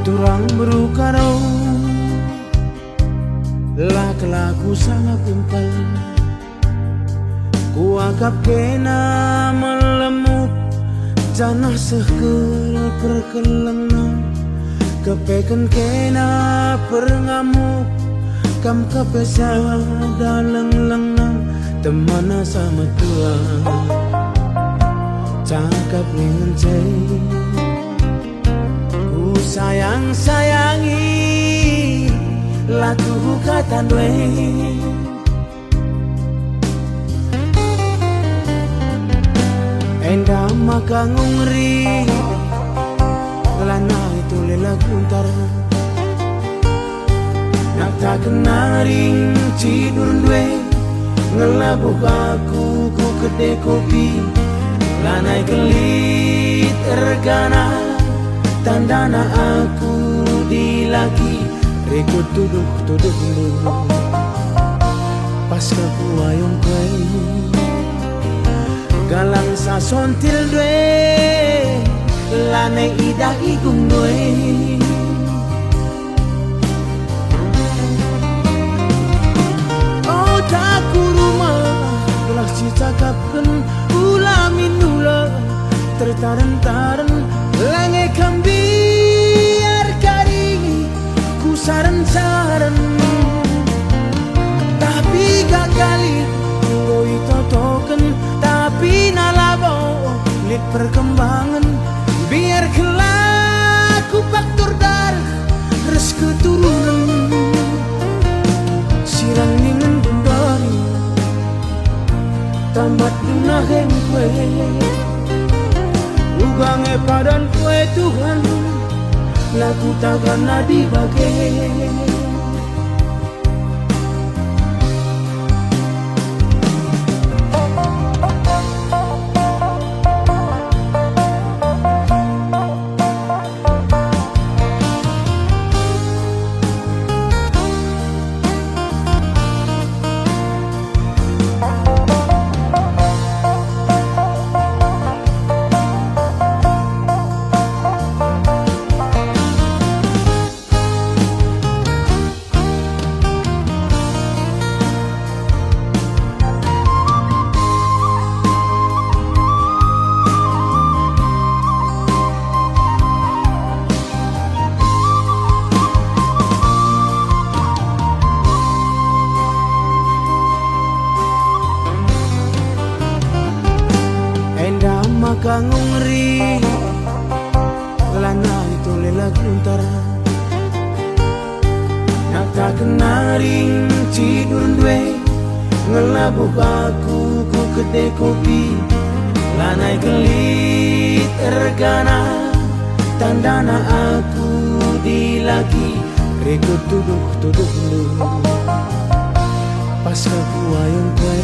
Turang berukaro laku sangat kumpal, kuakap kena melemuk janah sekel perkelengan, kepeken kena perngamuk kam kepesa dalang lengang temana sama tua cakap dengan sayang-sayangi laku kata dwe endah maka ngungri lana itu lela guntar nak tak kenaring tidur dwe ngelabuk aku ku kedai kopi lanai kelit ergana tandana aku dilagi rekut tuduh lu pas aku ayong kue galang sasontil dwe lane ida igung dwe oh taku rumah gelas cicakapkan ulamin nula tertaren-taren lange kambiar kari ku saran-saran tapi gagali ngoi totoken tapi nalabo lit perkembangan biar kelaku faktor darah res keturunan sirang ningen bundari tamat dunahen kue ugange padan kue Tuhan laku takkan dibagi maka ngungri lana itu lela guntar nak tak kenaring tidur dwe ngelabuk aku ku kedai kopi lanai kelit ergana tandana aku dilagi rekut tuduh lu pas aku ayong kue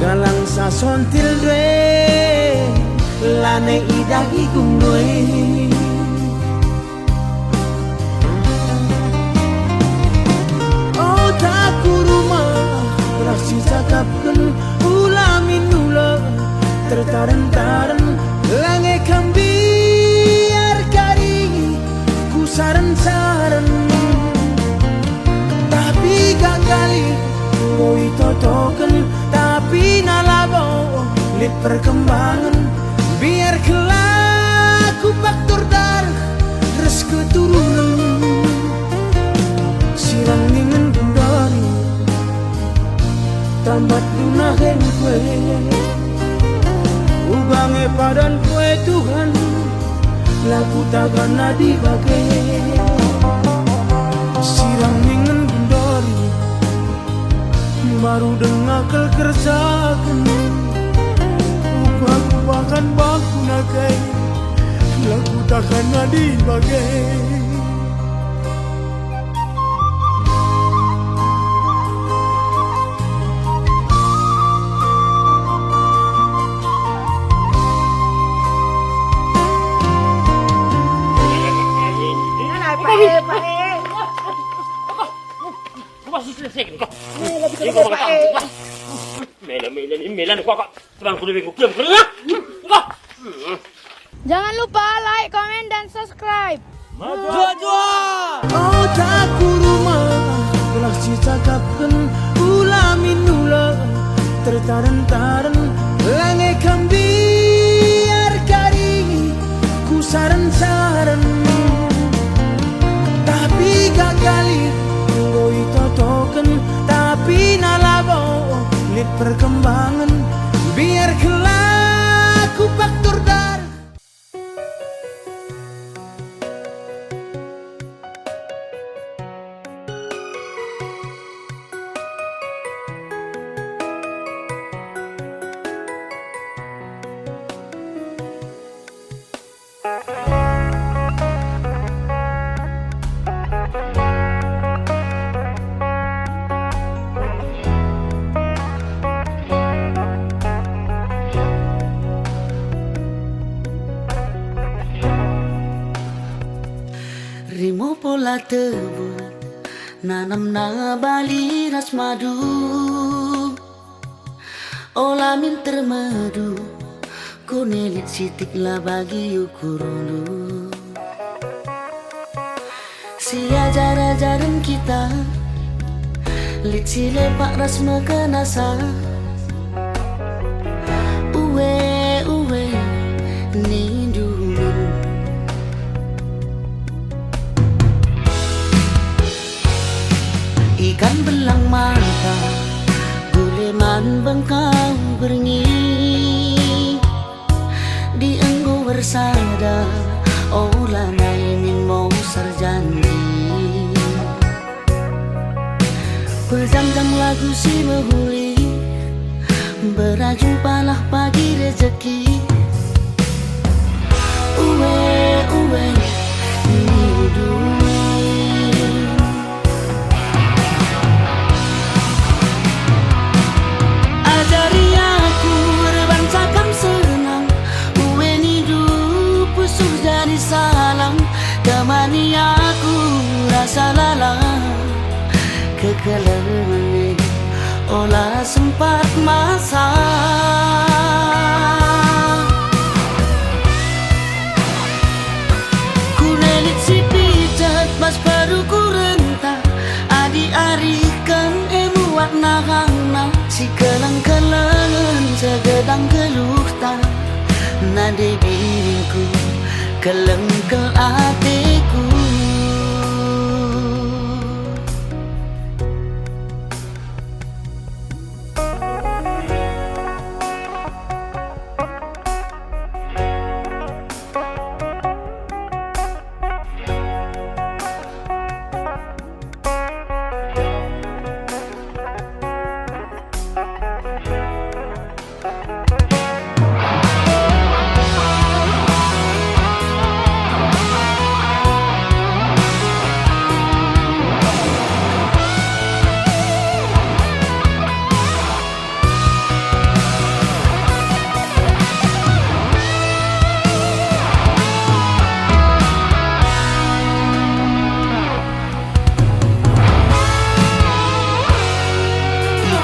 galang sasontil dwe lane ida igung dwe oh taku rumah raksi cakapkan ulamin nula tertaren-taren lange kambiar kari ku saran-saran tapi gagali ngoi totoken tapi nalabo lit perkembangan biar kelaku faktor darah res keturunan sirang ningen bundari tambat dunahen kue ugange padan kue Tuhan, lagu takkan dibagai. Siram ningen bundori, baru dengar kerjakan. Ubah-ubahkan baku nagai, lagu takkan dibagai. Jangan lupa like, komen, dan subscribe. Oh taku rumah telah cakapkan ulamin nula tertaran-taran lange kambiar kari ku saran-saran tapi gagali ngoi totokan tapi nalabo lihat perkembangan biar kelaku faktor dar. Rimo pola tebu nanam na bali ras madu ola min termadu kunelit sitik la bagi ukurulu si ajar-ajaran kita lit si lepak ras mekenasa uwe uwe ni dulun ikan belang mata guleman bengkau berngi di enggo bersada olah nainin mau sarjani pejam-jam lagu si behuli berajumpalah pagi rezeki uwe uwe hidup. Ajari aku berbangsakan senang uwe hidup pusuh jadi salam temani aku rasa lalang kekelengan olah sempat masa kunelit si pijat mas baru kurenta adi arikan emuat nahangna si kelang-kelangan segedang geluhta nade diriku kelengkel hatiku.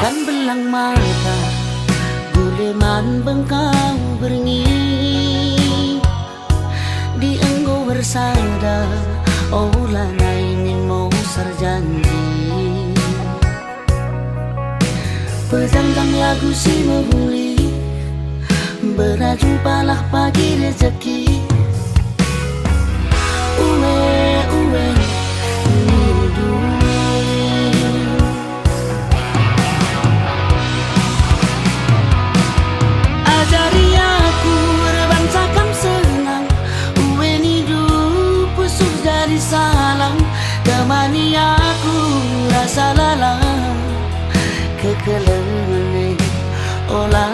Ikan belang mata guleman bengkau berngi di enggo bersada olah nainin mau sarjanji pejam-jam lagu si behuli berajumpalah pagi rezeki uwe uwe hidup. Ajari aku berbangsakan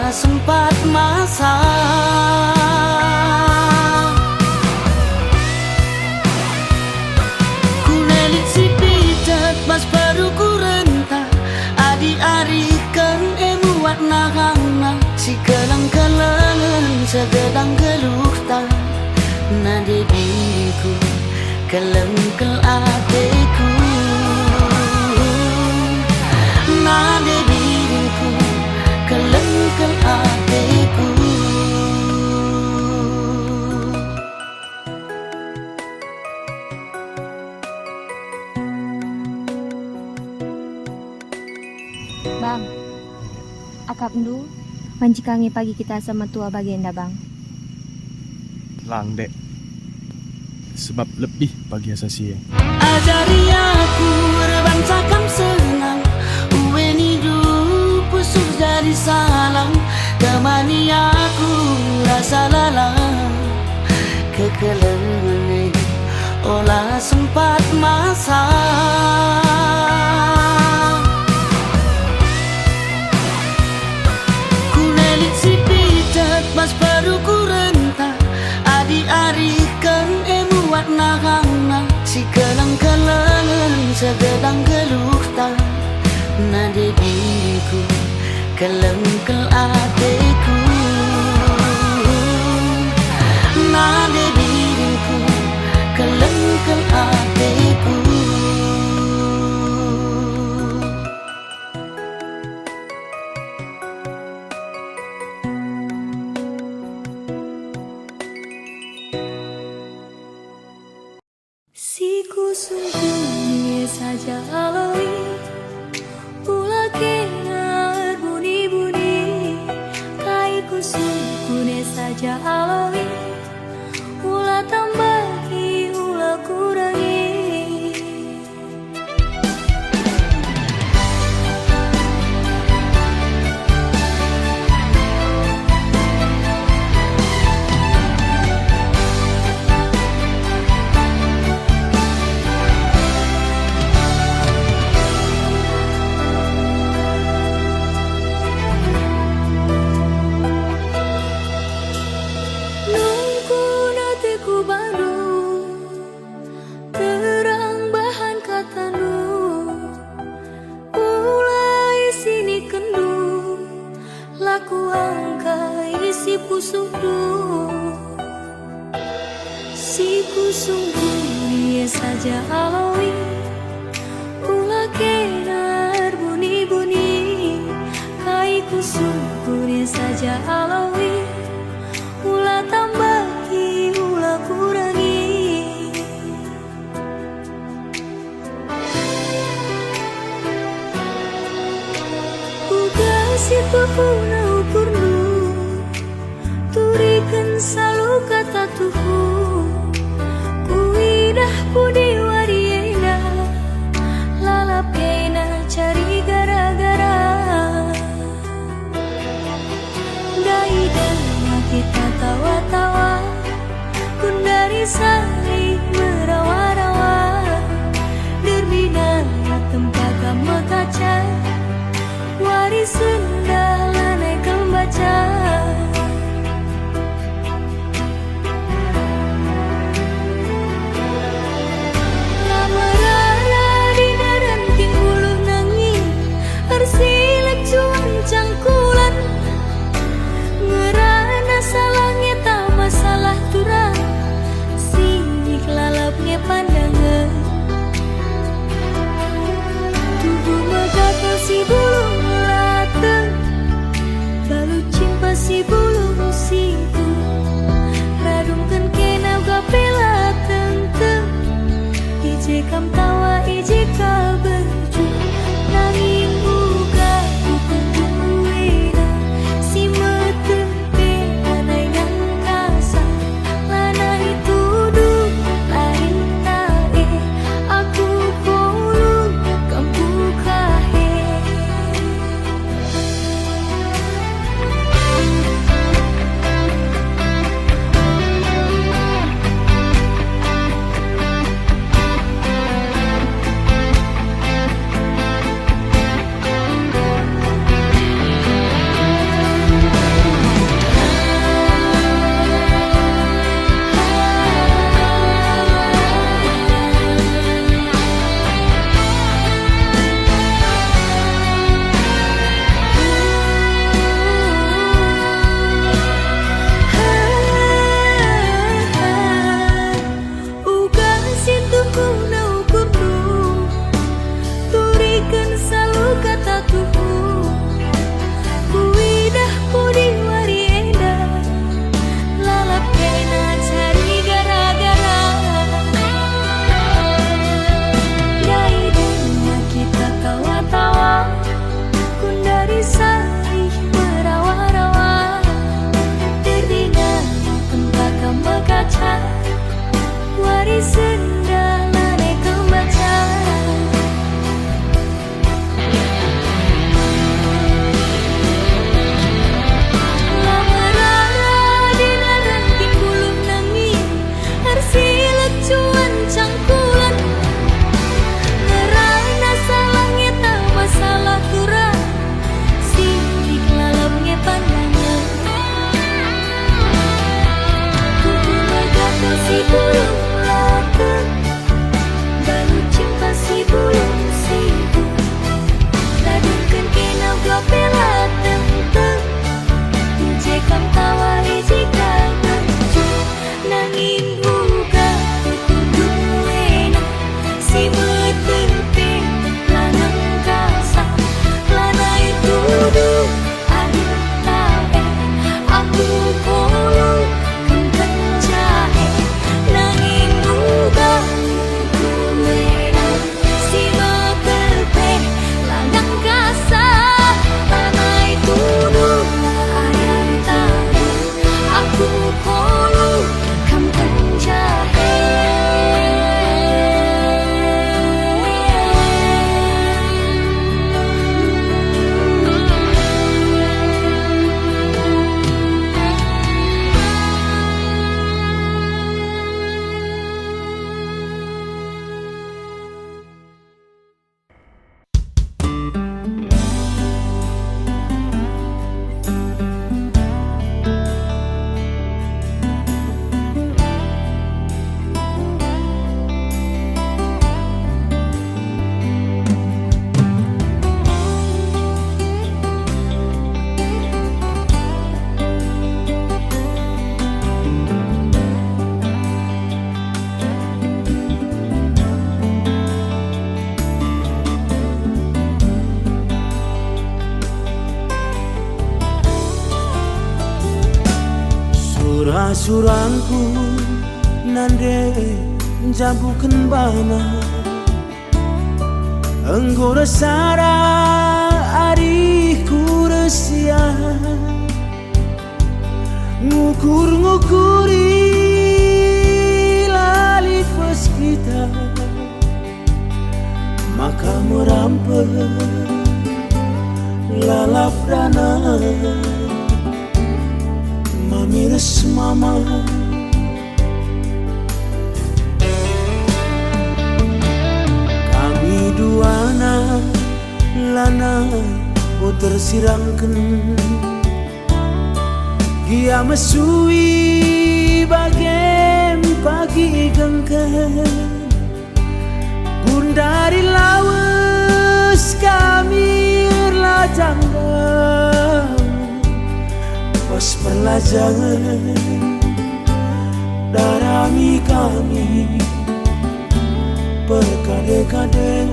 olah sempat masa. Kunelit si pijet mas baru kurenta adi arikan emuat nahangna si kelang-kelangan segedang gelukta nade diriku kelengkel ateku nade diriku kelengkel ateku. Bang, akap ndu mancikangi pagi kita sama tua bagenda bang. Lang dek, sebab lebih pagi asasi. Ajari aku rebansakan senang uweni pusuk jadi salam temani aku rasa lalang kekelengan olah sempat masa. Kunelit si pijet mas baru kurenta adi arikan emuat nahangna si kelang-kelangan segedang gelukta nade diriku kelengkel ateku nade diriku kelengkel ateku. Si kusungkuni saja alawi Ula kenar buni-buni Kai kusungkuni saja alawi Ula tambahi, ula kurangi Laku angka isi pusukku si kusungkuni saja alawi Ula kenar buni-buni Kai kusungkuni saja alawi Ula tambahi, ula kurangi si tuhuna ukurnu turikan selalu kata tuhu kuidah pudi wariena lalapena cari gara-gara daida kita tawa-tawa kundari saling merawa-rawa derbina tempat kamu kaca waris sunda lanai kembaca lamarana di daranting ulu nangis arsilek cuan cangkulan ngerana salahnya tak masalah turang sinik lalapnya pandangan tubuh maka si bulu lalu cimpa si bulu siku radungkan kenau gapela tentang ije kam tawa ije ka berju nanging buka kukuwena si metempe anai yang kasa lana itu duk lain tae aku polu kampu kahe. senda lanai kebaca. Lama rara di daran timbulung nangin arsilet cuan cangkulan. Ngerana salah ngeta masalah kurang sidik lalapnya pandangan. Kuku magata si bulung laka baru cinta si bulung sibu. Radungkan kenau gapela tentang jekam tawa jika berju nangin buka kudung wena si metempe lanang kasar lanai duduk ada tae aku kolo kentang jahe nangin buka kudung wena si metempe lanang kasar lanai duduk ada tae aku kolo kentang jahe. Surah-surangku nande jambukan bana enggo resara ariku resia ngukur-ngukuri lali pas kita maka merampok lalap dana mamiras mama. Kami duana lanai o tersirangkan gia mesui bagem pagi gengken gundari lawas kami lajang pas perlajangan darami kami berkade-kade.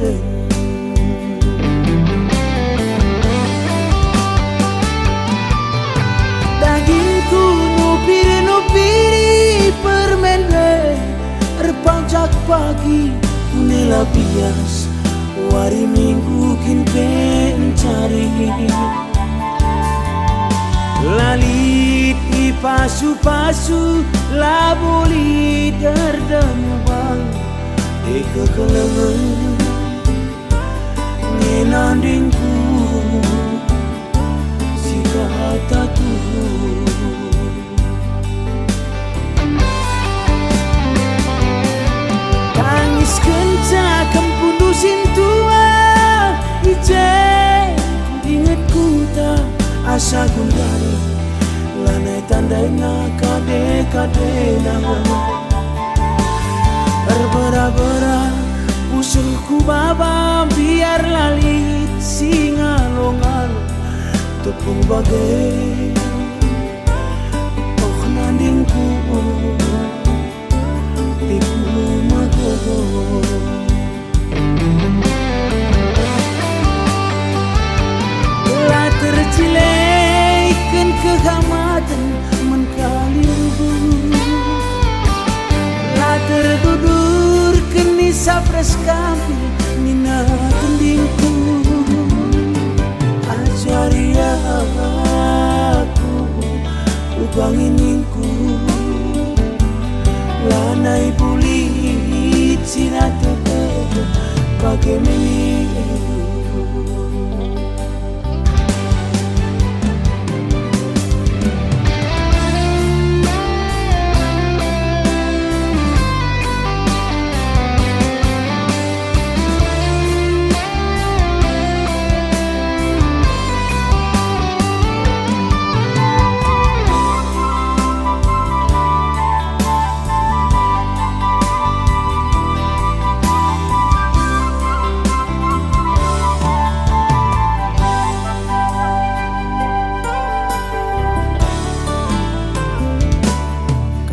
Dagingku nupiri permen deh erpanjak pagi kunela bias wari minggu kin pencari lalit di pasu-pasu labuli derdamubang di kekelengan ngenandingku si kahatatu tangis kencang kempundusin tua ije inget kuta asa gundari lanai tandainya kade-kadena berbera-bera usulku baba biar lalit singa longan tepung bagai oh nandingku tipu magodo. Lah tercilekan kegamatan menkalir lah terdudur kenisa preskampi nina tendingku ajari aku ubangin ningku lanai pulih sinato bagaimana.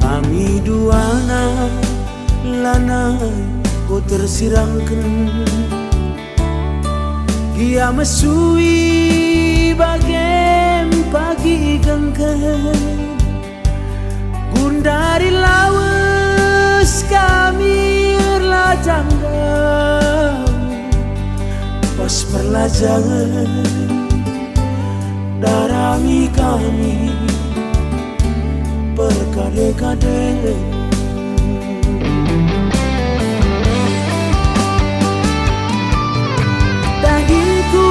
Kami duana lanai ko tersirangkan Gia mesui bagian pagi gangkan Gundari lawas kami erlajanggan Pas perlajangan darami kami berkade-kade Dahinku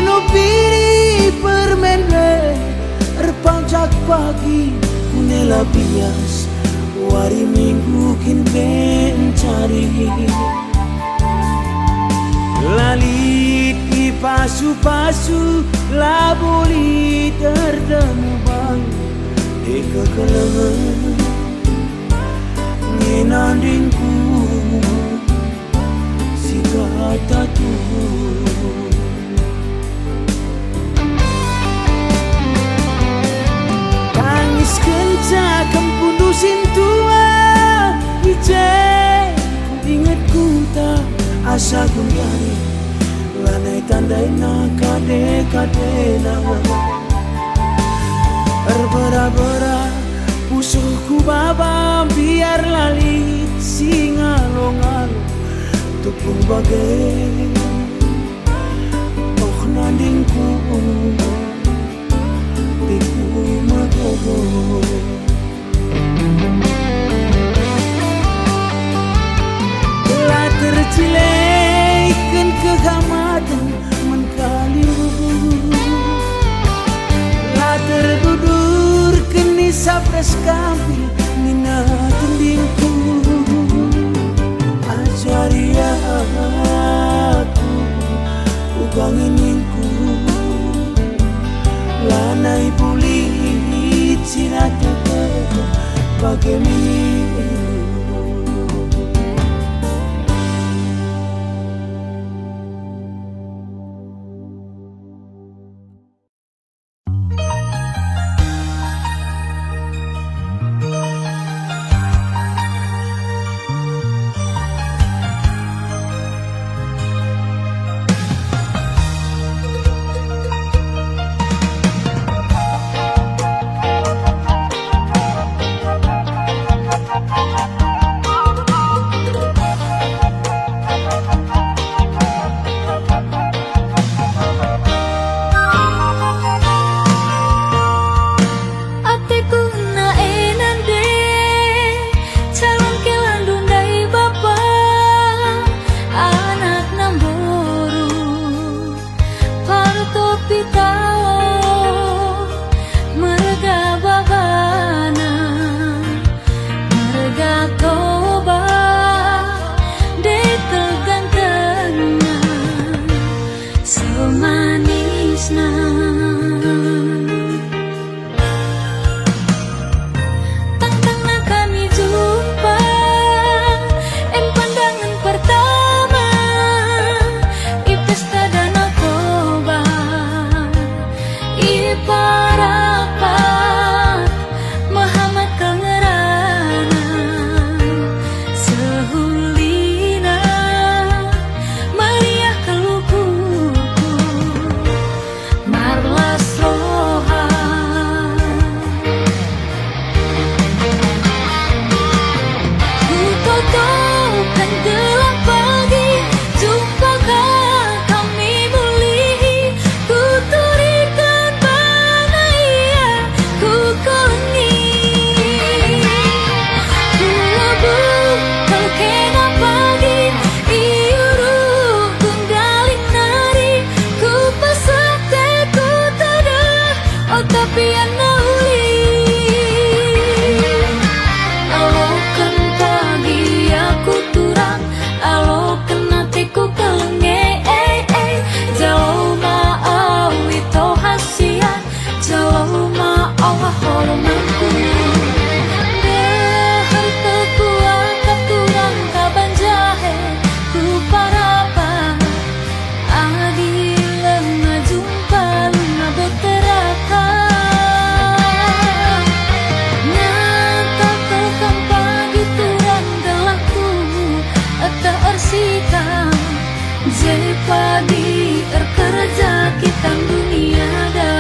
nupiri permene Erpanjak pagi kunela bias Wari minggu kin pencari Lalit di pasu-pasu Laboli tertemu bang Di kekelengan Nginandingku Si kata tuh Tangis kencak kempundusin tua Ije ku inget ku tak asa kembali Lanai tandai na kade-kade na Berbera-bera pusuhku babam biar lali singalong-along Tupung bagai oh nandingku Tiku magogo Telah tercilekan kegamatan menkalimu terdudur kini sapres kampil nina tundingku ajari aku ugangininku lanai pulit sinatu bagaimana. hormatku. Dahar kekuat katurang kaban jahe ku parapa adil ngajumpa luna beteraka. Nyata tekam pagi turang gelapku atau orsikam pagi kerja kita dunia dah.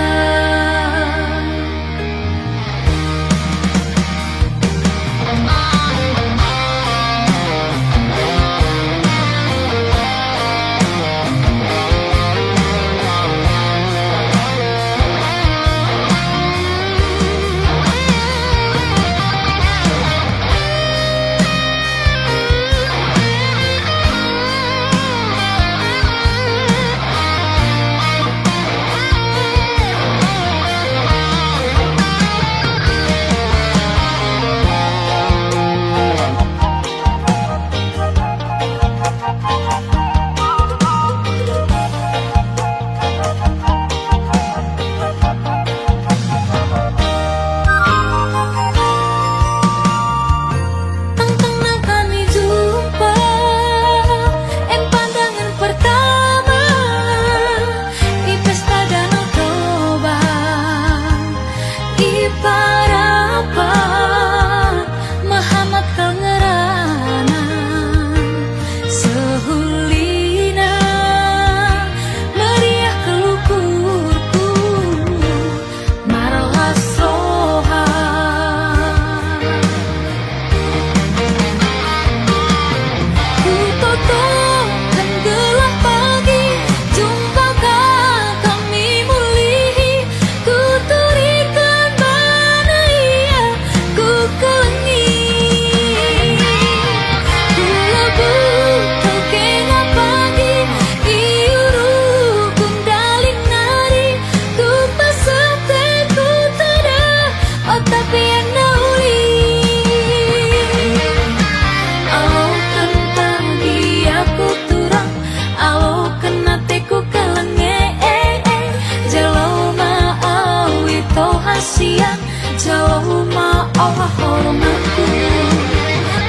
Jauh maaf hormatku.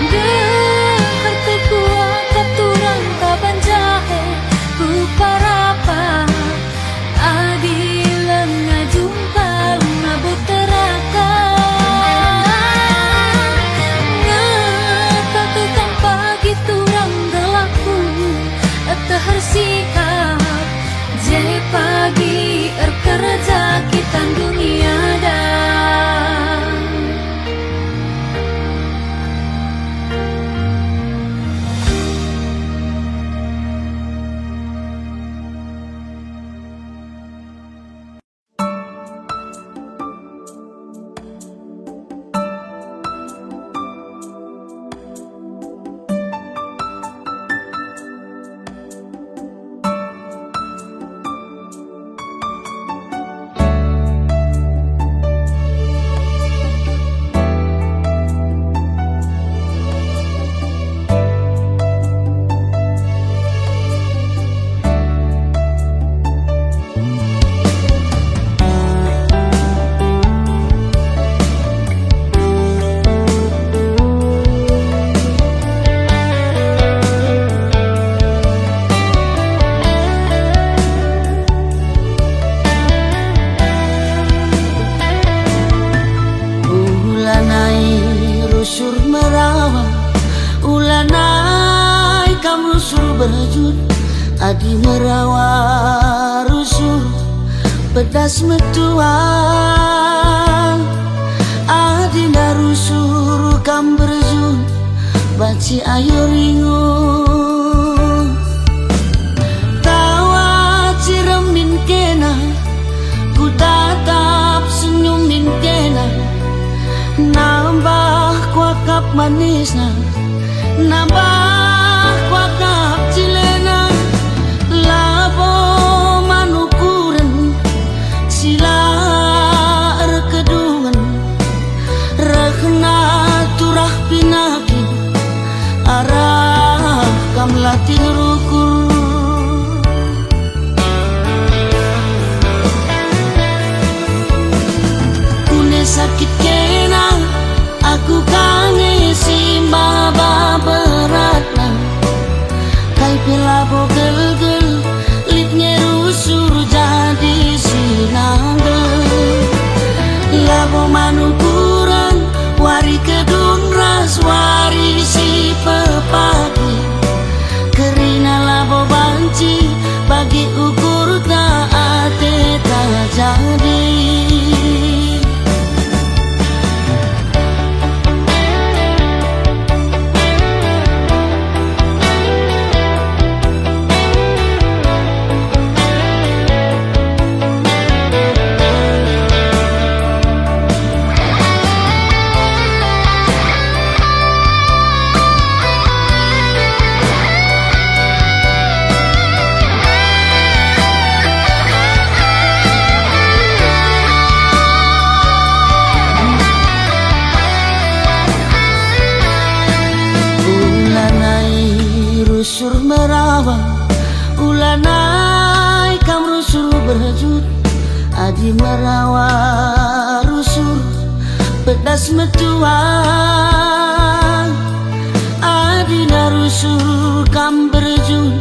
Dahar kekuat katurang kaban jahe ku parapa adil ngajumpa luna beteraka. Ngata tekam pagi turang gelapku atahar sikap je pagi kerja kita dunia dah. berjut adi merawa rusuh pedas metua adi narusur kam berjut baci ayo ringu tawa ciremin kena ku tatap senyumin kena nambah kuakap manisna nambah kuakap cilena labo manukuren sila rekedungan rekna turah pinaki arah kam latih rukur kune sakit berjut adi merawa rusuh pedas metuang adi narusuh kam berjut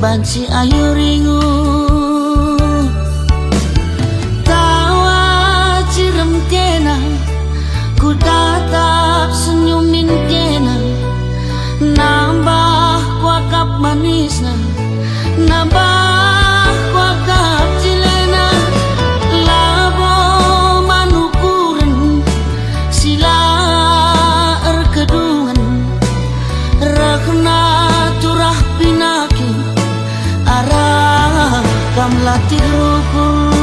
banci ayu ringu tawa cirem kena ku tatap senyumin kena nambah kuakap manisna nambah kuakap cilena labo manukuren sila erkedungan rakhna turah pinaki arah kam latih rukun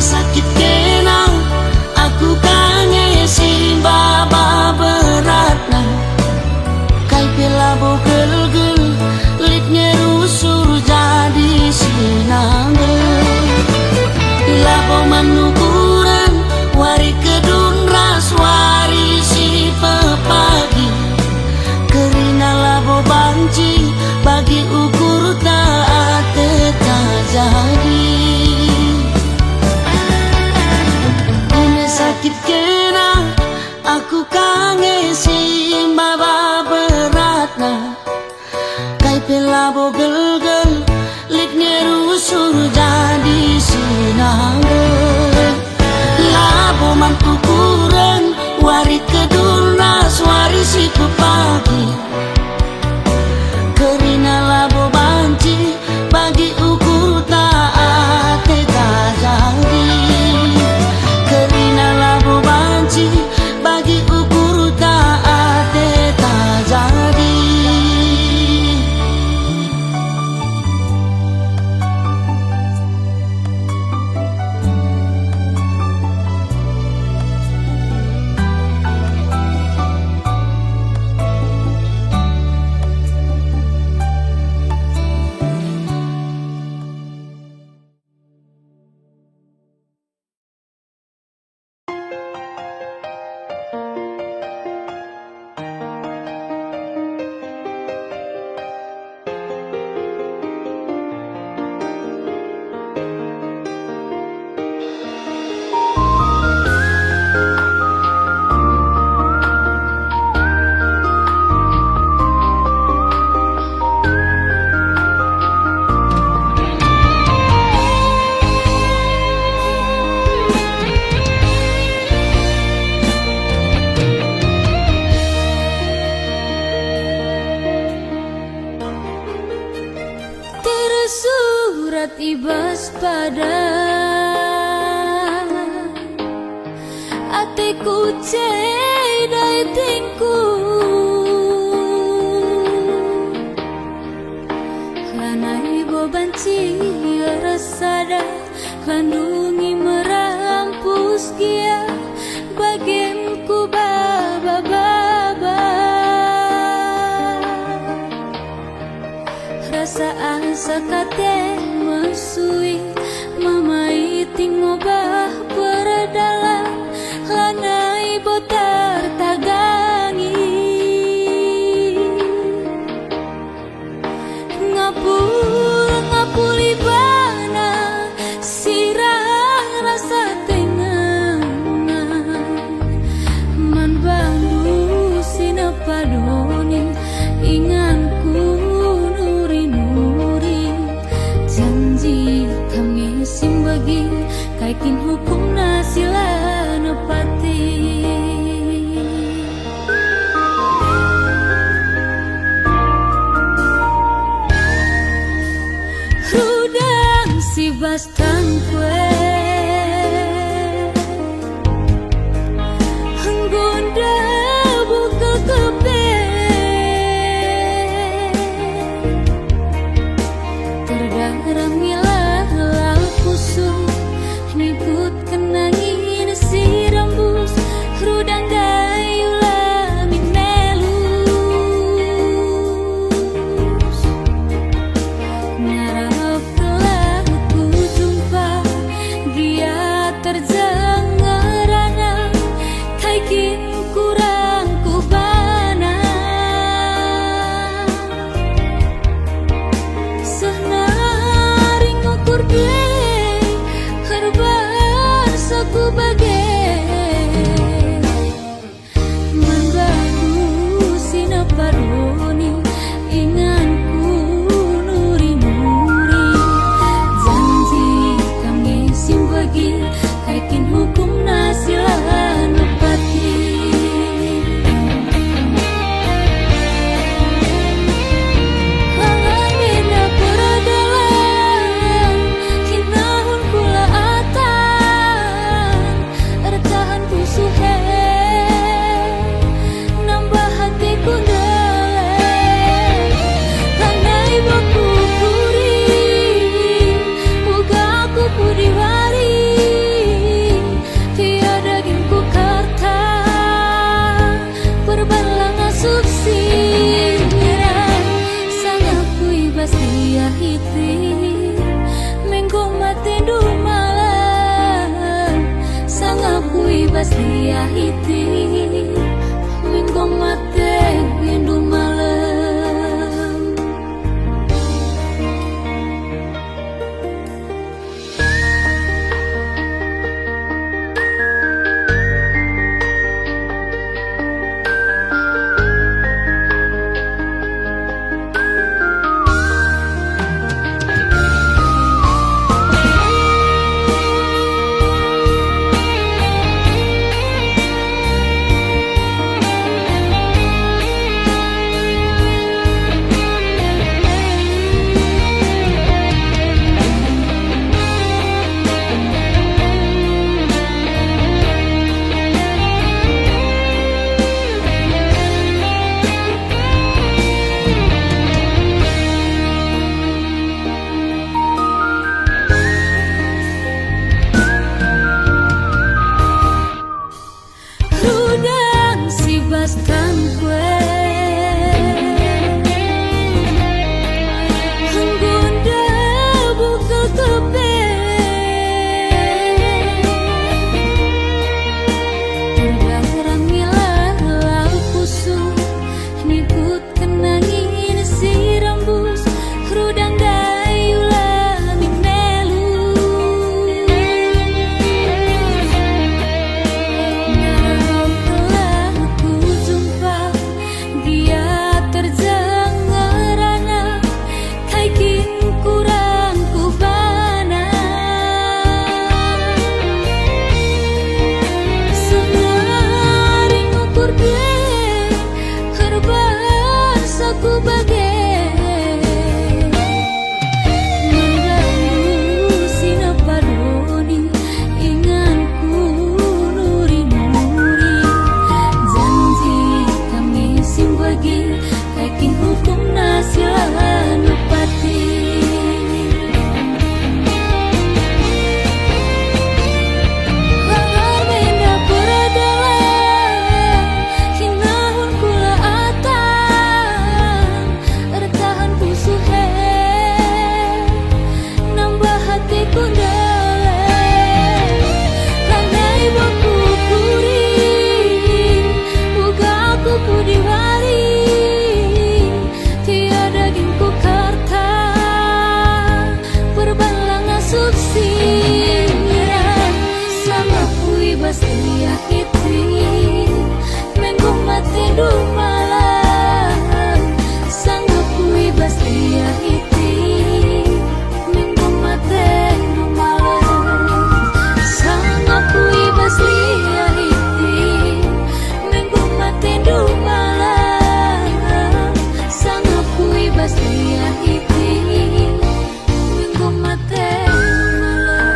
sakit kena aku kangen si baba beratna kai pelabo gel-gel litnya rusur jadi sinanggel labo manukuran wari kedun ras wari si pepagi kerina labo banci bagi ukur tak jadi sakit kena aku kangen si baba beratna kai pelabo gel-gel liknya rusur jadi sinanggel labo man ukuran wari kedurnas wari si pepagi kerina labo banci bagi ukur tak jadi kerina labo banci bagi ukur tak jadi tersurat ibas pada atiku cedai tingku lanai bobanci rasada landungi merampus gia bagianku baba rasa asa kate mesui mamai tingobah berdalam lanai botar tagangi ngapuli bana sirah rasa tenang man bandu sinapadoni inganku janji kami simbagi kaikin hukum nasila nepati rudang si bastan kue Gunda buka kepe terdarah milah lalpusu nikut kenangin si rambus rudang dayula minelus ngarap telah ku jumpa baslia hiti minggu mate windu malam. Rudang si bastan kue Hanggunda buka kepe Terbang ramilah lau pusuk Nikut kenangin si rambus Rudang dayulah minelu Malam telah ku jumpa Dia terjangan rana Kaikin kurang ku bana Sengaring ukur dia Herban saku bagai Mengganggu sinapadoni Inganku nuri-nuri Janji kami simbagi Kaikin hukum nasilah nupati Langar benda peradalan Hinahun kula atan Ertahan pusuhe Nambah hatiku dalam Langai baku kuring Buka aku pudi wali Tiada gingku karta Perbalang asup siran Sama kui baslia hiti Minggu mati du malam Sanggup kui baslia hiti Minggu mati du malam Sanggup kui baslia hiti Minggu mati du malam Sanggup kui baslia hiti Minggu mati du malam.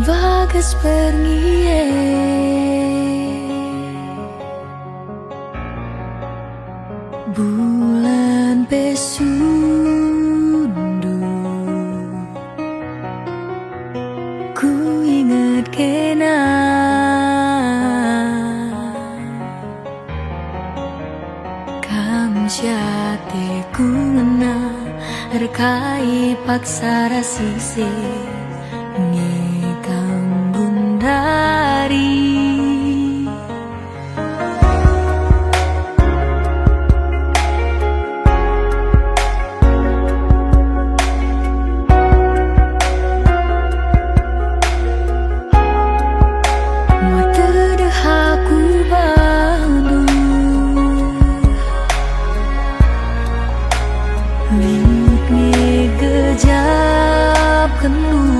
Vagas pergie Bulan pesundu Ku ingat kena Kam syate ku ngena Rekai paksa rasise Ngekang bundari Ling gejap kendu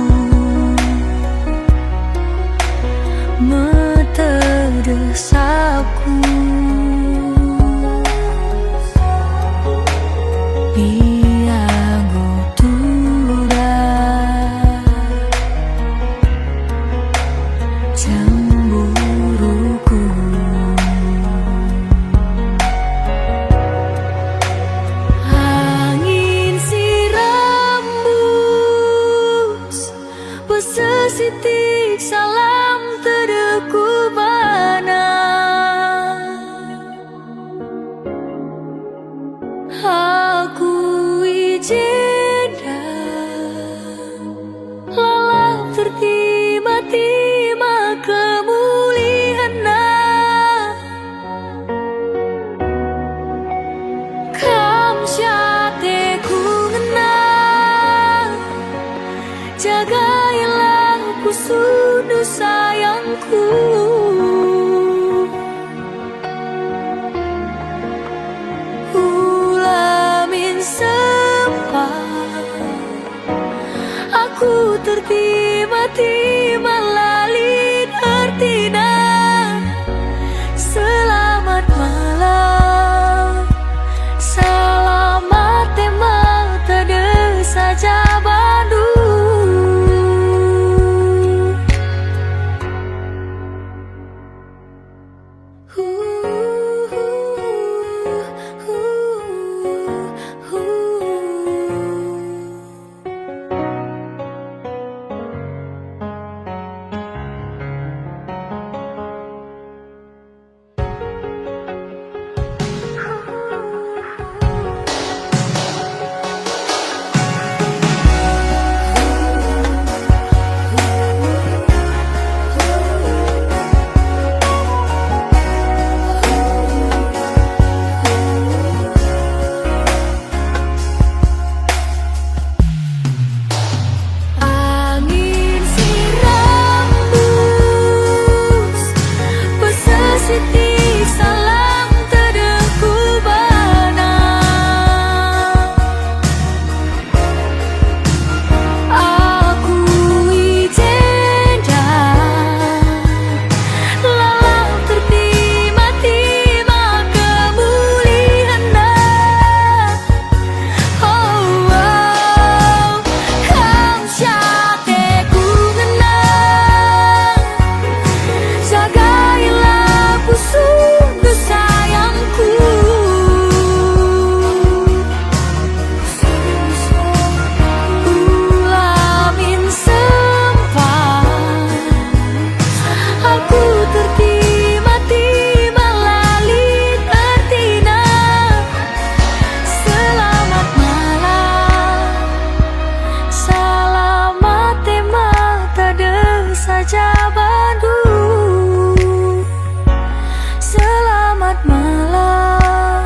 malam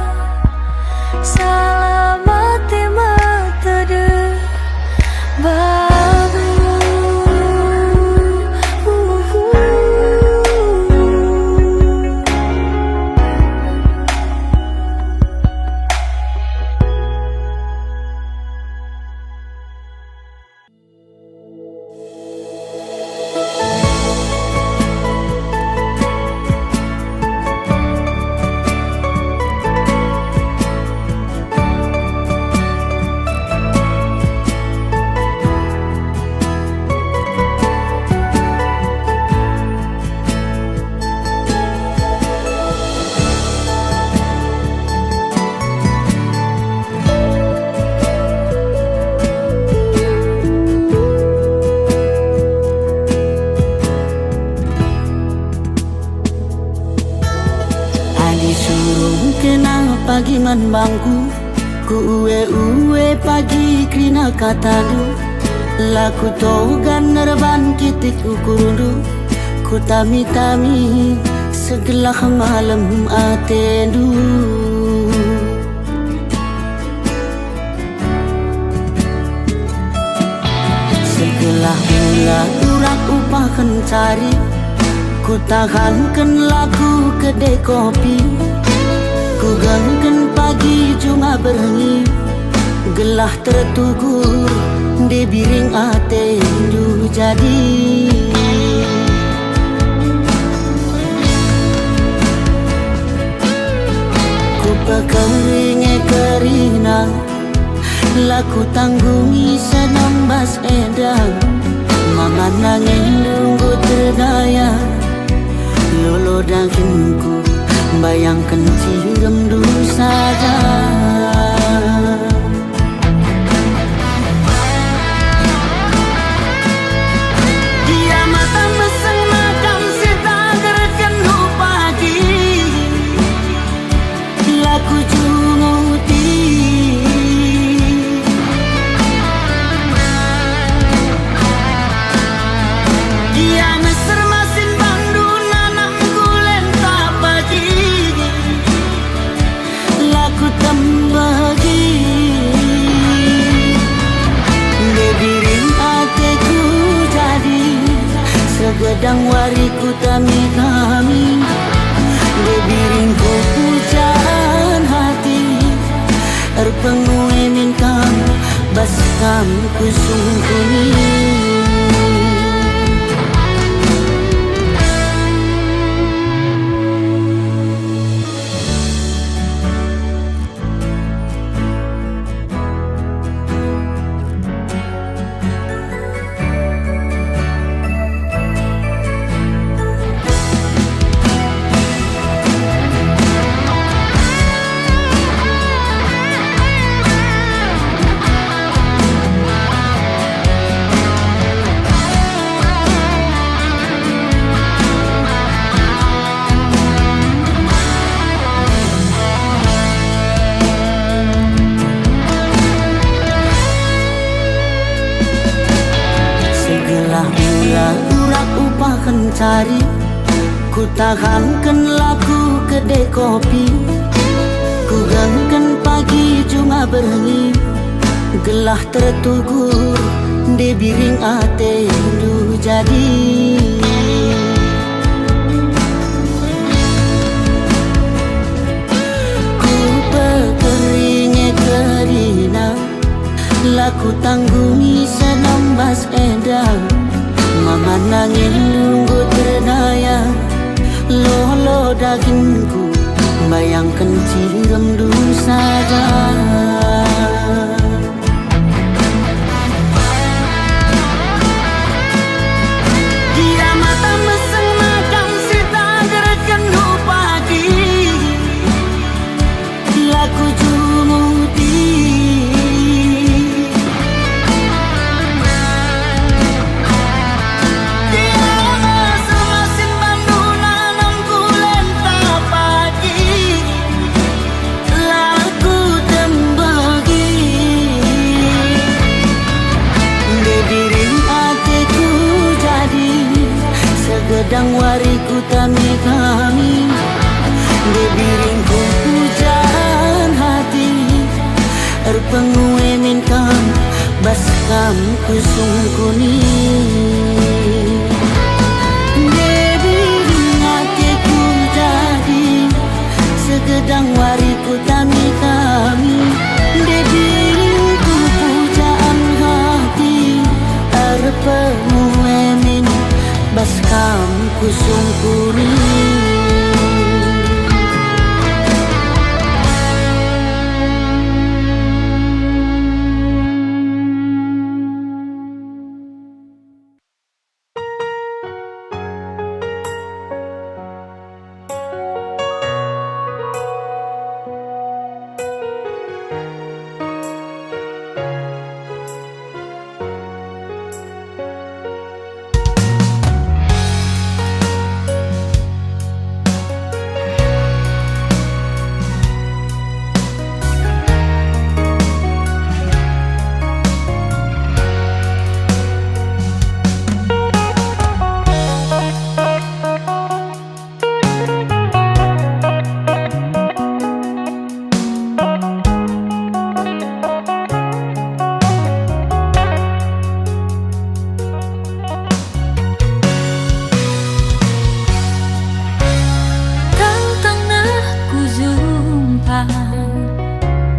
salamat mata de baru Disuruh kena pagi man bangku ku uwe pagi krina katadu laku togan nerban kitik ukurundu ku tami segelah malam atendu segelah mula urak upakan cari ku tahankan laku kedai kopi ku gangkan pagi cuma berengi gelah tertugur di biring ate du jadi ku pekeringe kerina laku tanggungi senambas edang mama nangin nunggu terdaya lolo dagingku bayangkan ciram dulu saja dia mata meseng makan setagerkan pagi laku cumuti dia meser masin bandu nanam gulen tak pagi laku tembagi bebiring ateku jadi segedang wariku kami bebiringku pujaan hati erpengue minkam baskam kusungkuni urak upakan cari ku tahankan laku kedai kopi ku gangkan pagi cuma berengi gelah tertugur di biring ate du jadi ku pekeringe kerina laku tanggungi senambas edang mama nangin nunggu terdaya lolo dagingku bayangkan ciram dulu saja dia mata meseng makan setagerkan pagi laku cumuti laku tembagi kusung kuning. Dewi ngateku jadi segedang wariku tami-tami. Dewi ku pujaan hati arepmu emin bas kamu kusung kuning.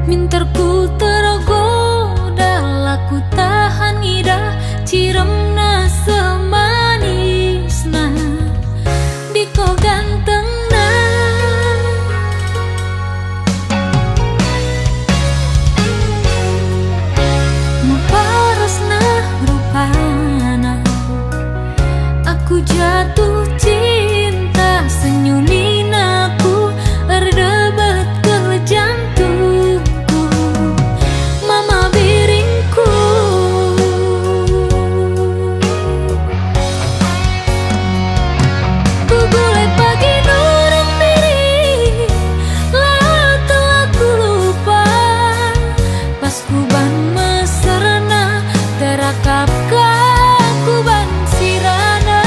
Minterku tergoda laku tahan ida ciremna semanisna diko gantengna muparosna rupana aku jatuh cinta senyumin aku erdebat ke jantung mama biringku. Ku boleh pagi nurung diri lah telah ku lupa pas ku ban meserna terakap ku ban sirana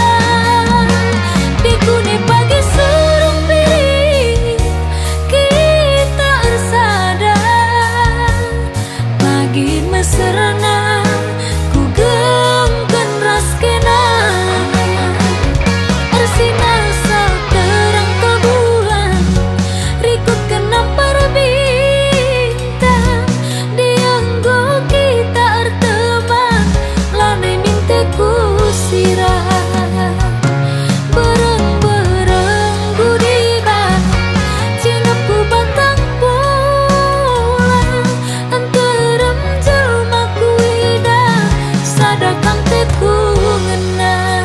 pikune pagi surung diri kita ersada pagi meserna ku gengken raskena ersina sal terang ke bulan rikut kenapa bintang dianggo kita erteman lane minteku sirah bereng-bereng gudiban cinepku batang pulang anterem jelmaku ida sadakang teku ngenang.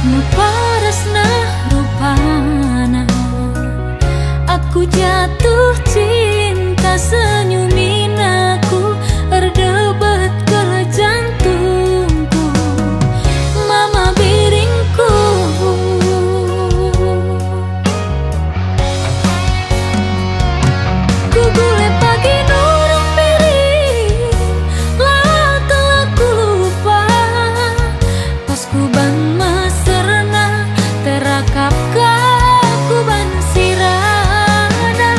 Muparasna rupana aku jatuh cinta senyumin aku erdebat ke jantungku mama biringku. Ku boleh pagi nurung diri lah telah ku lupa pas ku ban meserna terakap ku ban sirana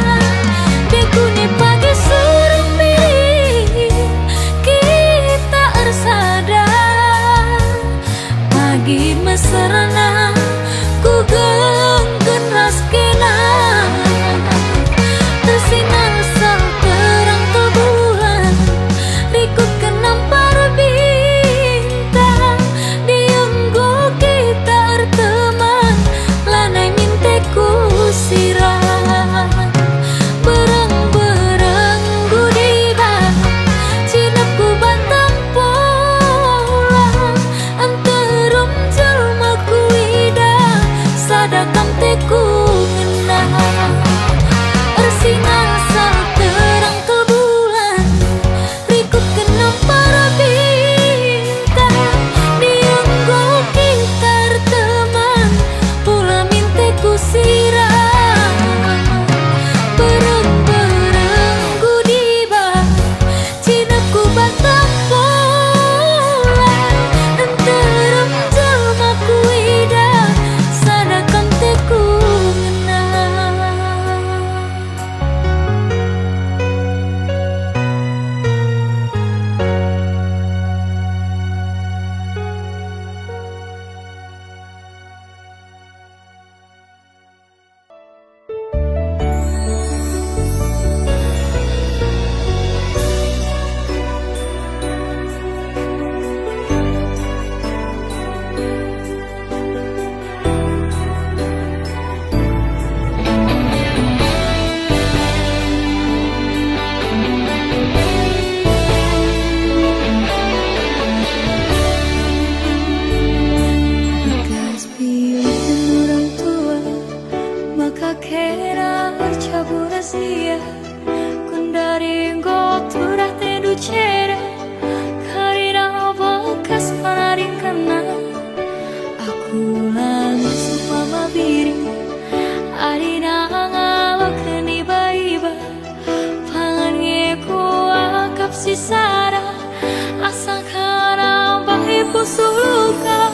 musuh luka.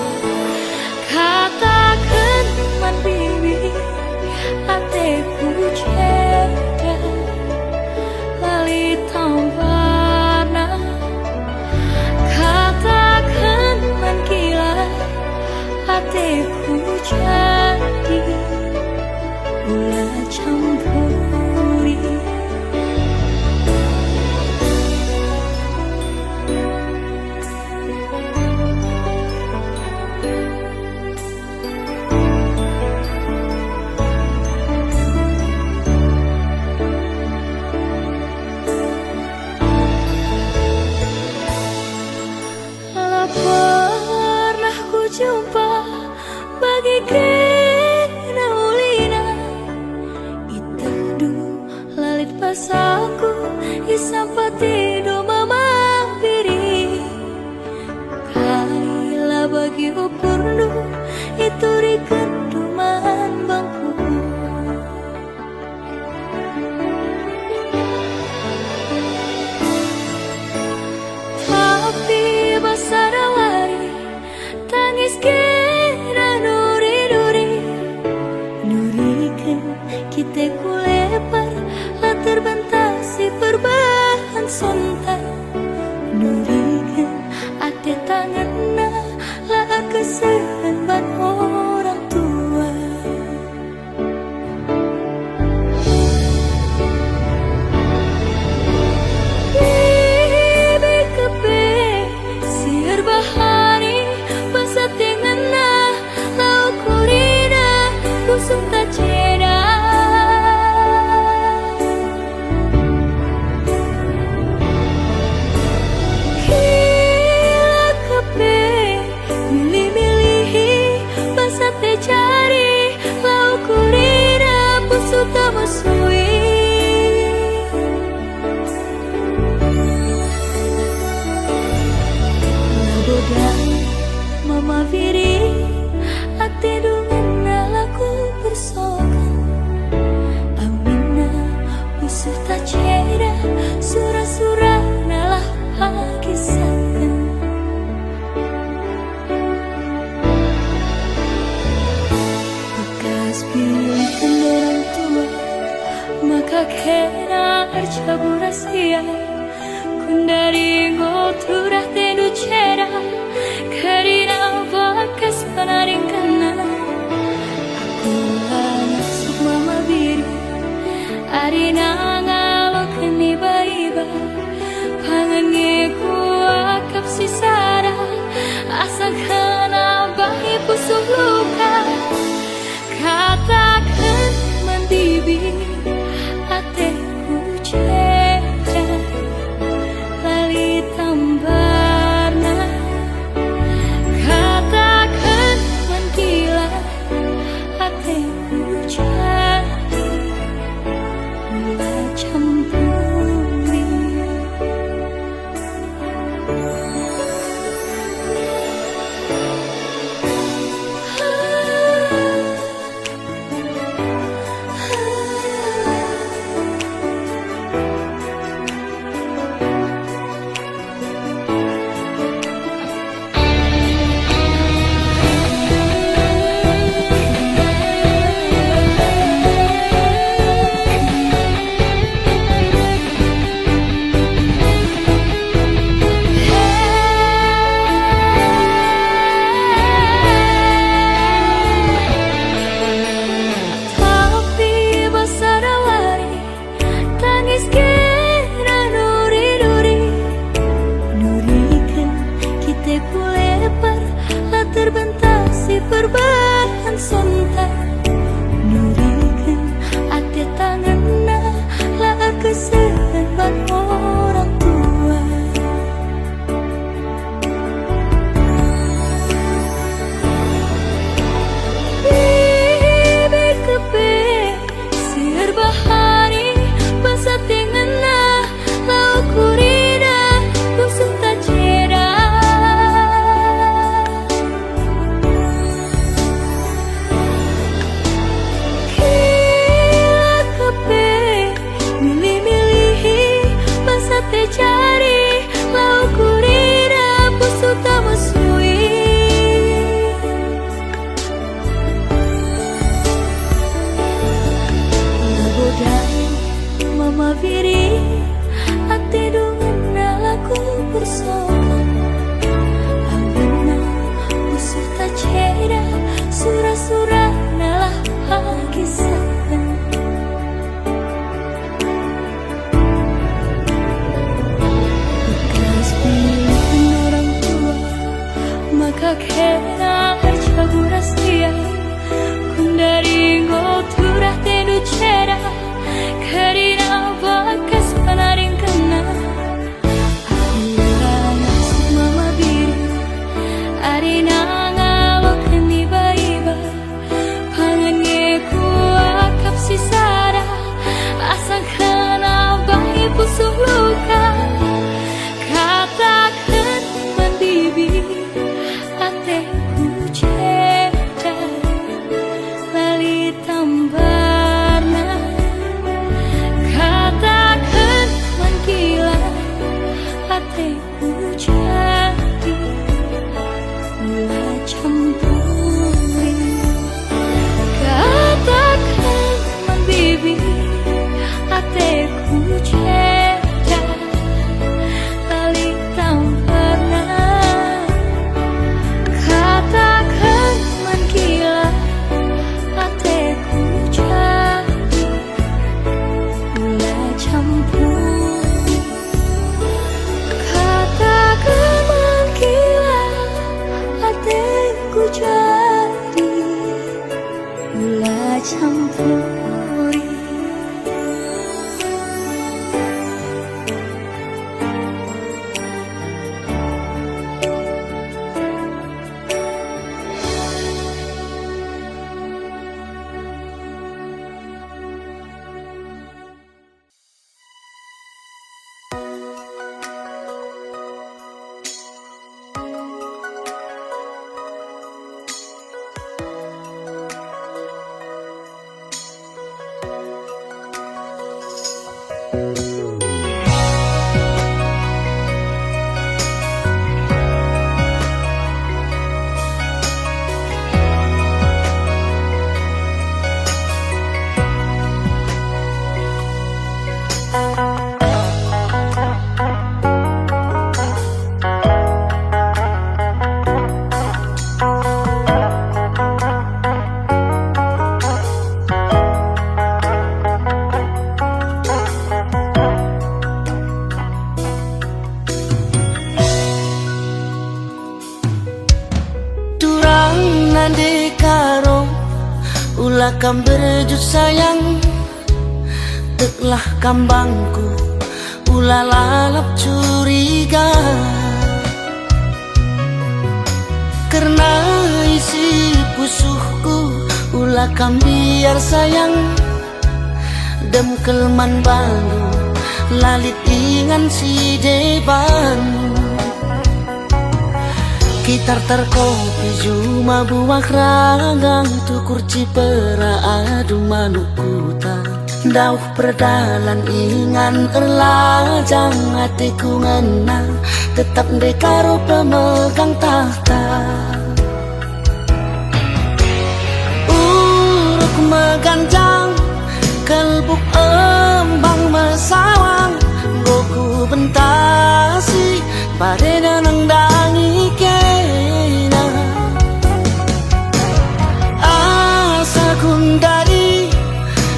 Katakan man bibi ateku ceda lali tampana. Katakan man gila ateku jadi ulah campuri. Pernah ku jumpa bagaikan ulina itadu lalit pasaku isampati do mamampiri kaila bagi upurnu itu rikeduman bangku. Tapi basara lari tangis kira nuri-nuri nurikan kita kulepar lah terbentasi perbahan sontak nurikan ate tanganna lah keserban orang tua. Bibi kepe siar bahari pasat tengena lau kurina kusung tak ceda. Kila kepe milih-milihi pasat te cari lau kurina pusuk tak musui. Labodai mama viri ate dungena laku bersokan amina musuh tak cera surah-surah nalah pakisakan. Bekas pilihan orang tua maka kena arcabu rahasia kundari ngoturah tendu cera karina bakas panaring kana. Aku hanya suk mama biri arina ngalo keni baiba pangange ku akap sisara asal kana bahi pusuk luka. Katakan man bibi ateku ceda lali tambarna. Katakan man gila ateku jadi ulah campuri. kisah. Bekas pilihan orang tua, maka kena cabur rastia. Kundari ngoturah tedu cera, karina bakas panaring kena. Apabila nasib mama biru, arina ngalok niba-iba. Pangannya kuakap si Sara, asang kena bayi pusuh luka. Katakan man bibi, ateku ceda lali tambarna. Katakan man gila, ateku jadi mula campuri. Katakan man bibi, ateku ceda lali tambarna. Katakan man gila, ateku jadi mula campuri. Katakan man gila, ateku jadi mula campuri. Turang nande karo ulah kam berjut sayang. Teklah kambangku ulah lalap curiga. Karena isi pusuhku ulah kam biar sayang. Dem kelman balu lalit ingan si depan. Gitar terkopi cuma buah ragang tu kurci pera adu manukuta. Dauh perdalan ingan erlajang hatiku ngena. Tetap dekaro pemegang tahta. Uruk meganjang kelbuk embang mesawang. Goku bentasi pada nang dangi kena. Asa kundari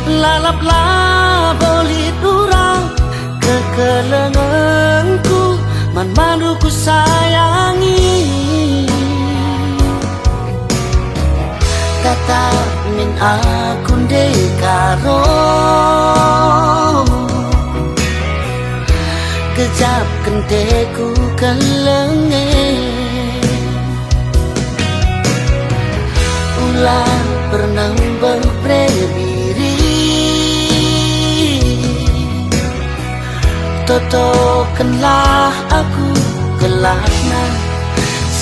lalap labolit urang. Kekelenganku man manuku sayangi. Kata min akun dekaro kejap kenteku kelenge. Ulah pernah berprebiri totokanlah aku gelapna.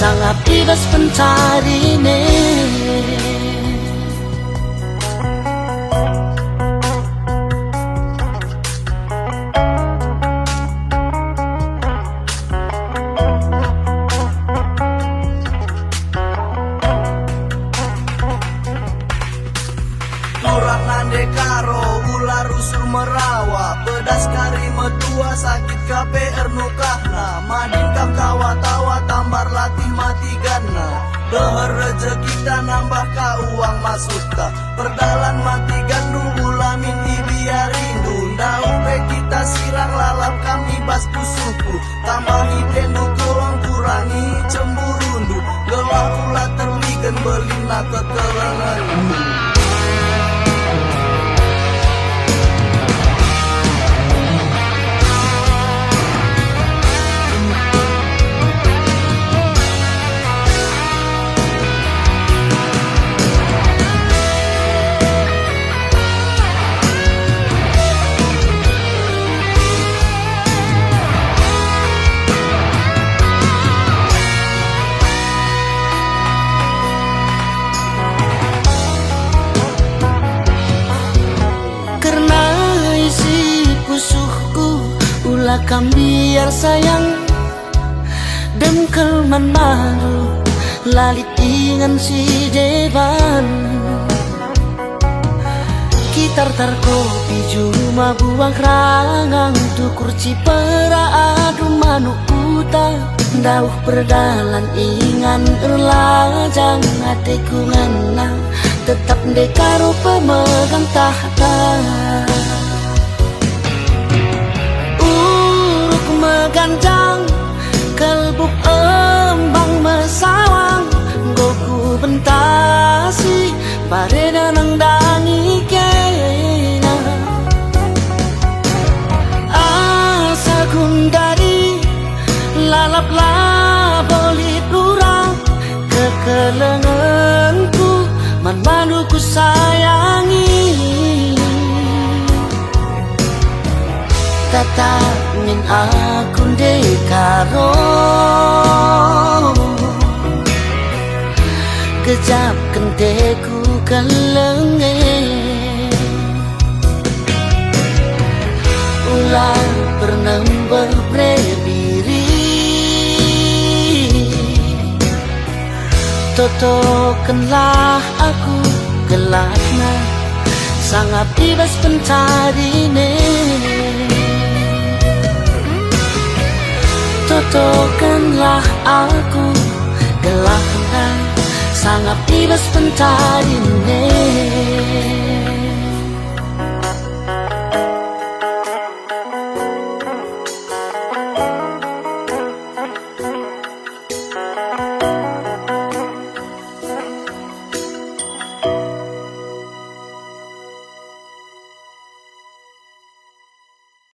Sangat bebas pencarine. Turang nande karo ular rusul merawa. Pedas kari metua sakit kape ernukahna. Madin kam tawa-tawa tambar latih mati gana. Dohor rezeki kita nambah ka uang masuk ka. Perdalan mati gandul ulamin ibiar rindu. Daupe kita sirang lalap kami basku suku. Tambahi dendu kolong kurangi cemburundu. Gelah ulah terligen belina ketelenganmu. Ulakam biar sayang Demkel man malu Lalit ingan si devan Gitar tar kopi cuma buang rangang Tukur cipera adu manuk kuta Dauh perdalan ingan erlajang Hatiku ngenang Tetap dekaro pemegang tahta Meganjang kelbuk embang mesawang Goku bentasi pareda nang dangi kena Asa gundari lalap labolit lurang Kekelenganku man manuku sayangi Tata min aku dekaro Kejap kenteku kelenge Ulang pernembel berdiri Totokanlah aku gelapna Sangat bebas pencarine Totokanlah aku gelapna Sangat bebas pencarine